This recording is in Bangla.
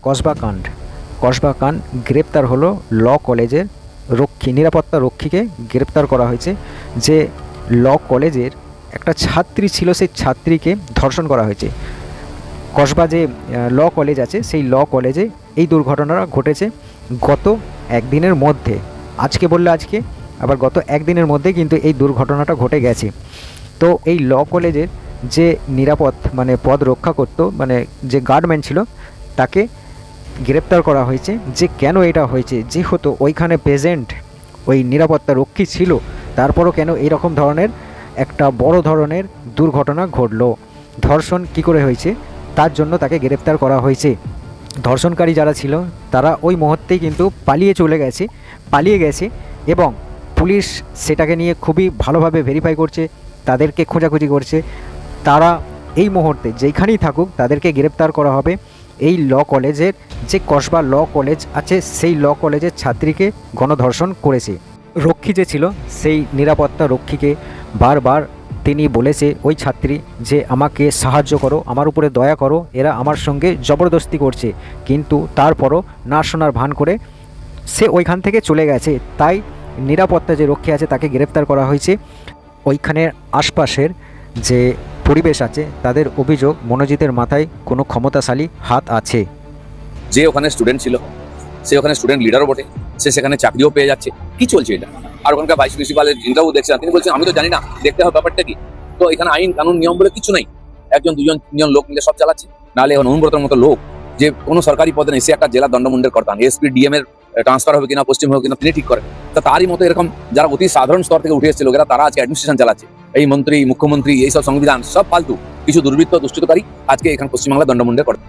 কসবা কাণ্ড গ্রেপ্তার হলো ল কলেজের নিরাপত্তা রক্ষীকে গ্রেপ্তার করা হয়েছে। যে ল কলেজের একটা ছাত্রী ছিল, সেই ছাত্রীকে ধর্ষণ করা হয়েছে। কসবা যে ল কলেজ আছে, সেই ল কলেজে এই দুর্ঘটনাটা ঘটেছে গত একদিনের মধ্যে। আজকে বললে আজকে, আবার গত একদিনের মধ্যে কিন্তু এই দুর্ঘটনাটা ঘটে গেছে। তো এই ল কলেজের যে পদ রক্ষা করত, যে গার্ডম্যান ছিল, তাকে গ্রেপ্তার করা হয়েছে। যে কেন এটা হয়েছে, যেহেতু ওইখানে প্রেজেন্ট ওই নিরাপত্তা রক্ষী ছিল, তারপরও কেন এরকম ধরনের একটা বড় ধরনের দুর্ঘটনা ঘটলো, ধর্ষণ কি করে হয়েছে, তার জন্য তাকে গ্রেপ্তার করা হয়েছে। ধর্ষণকারী যারা ছিল তারা ওই মুহূর্তেই কিন্তু পালিয়ে গেছে এবং পুলিশ সেটাকে নিয়ে খুবই ভালোভাবে ভেরিফাই করছে, তাদেরকে খোঁজাখুঁজি করছে। তারা এই মুহূর্তে যেখানেই থাকুক তাদেরকে গ্রেপ্তার করা হবে। এই ল কলেজের যে কসবা ল কলেজ আছে, সেই ল কলেজের ছাত্রীকে গণধর্ষণ করেছে। রক্ষী যে ছিল, সেই নিরাপত্তা রক্ষীকে বারবার তিনি বলেছে ওই ছাত্রী যে আমাকে সাহায্য করো, আমার উপরে দয়া করো, এরা আমার সঙ্গে জবরদস্তি করছে, কিন্তু তারপরও না শোনার ভান করে সে ওইখান থেকে চলে গেছে। তাই নিরাপত্তা যে রক্ষী আছে তাকে গ্রেপ্তার করা হয়েছে। ওইখানের আশপাশের যে পরিবেশ আছে, তাদের অভিযোগ মনোজিতের মাথায় কোনো ক্ষমতাশালী হাত আছে। যে ওখানে স্টুডেন্ট ছিল, সে ওখানে স্টুডেন্ট লিডারও বটে, সে সেখানে চাকরিও পেয়ে যাচ্ছে। কি চলছে এটা? আর ওখানকার ভাইস প্রিন্সিপালের ইন্টারভিউ দেখছিলাম, তিনি বলছেন আমি তো জানি না, দেখতে হবে ব্যাপারটা কি। তো এখানে আইন কানুন নিয়ম বলে কিছু নাই, একজন দুজন তিনজন লোক মিলে সব চালাচ্ছে। নাহলে এখন অনুব্রতর মতো লোক যে কোনো সরকারি পদে নেই, সে একটা জেলা দণ্ডমুণ্ডের কর্তা, এসপি ডিএম এর ট্রান্সফার হবে কিনা, পশ্চিম হবে কিনা তিনি ঠিক করেন। তা তারই মতো এরকম যারা অতি সাধারণ স্তর থেকে উঠে এসেছে লোকেরা, তারা আজকে অ্যাডমিনিস্ট্রেশন চালাচ্ছে। এই মন্ত্রী, মুখ্যমন্ত্রী, এইসব সংবিধান সব ফালতু, কিছু দুর্বৃত্ত দুষ্কৃতকারী আজকে এখানে পশ্চিমবাংলার দণ্ডমুণ্ডের কর্তা।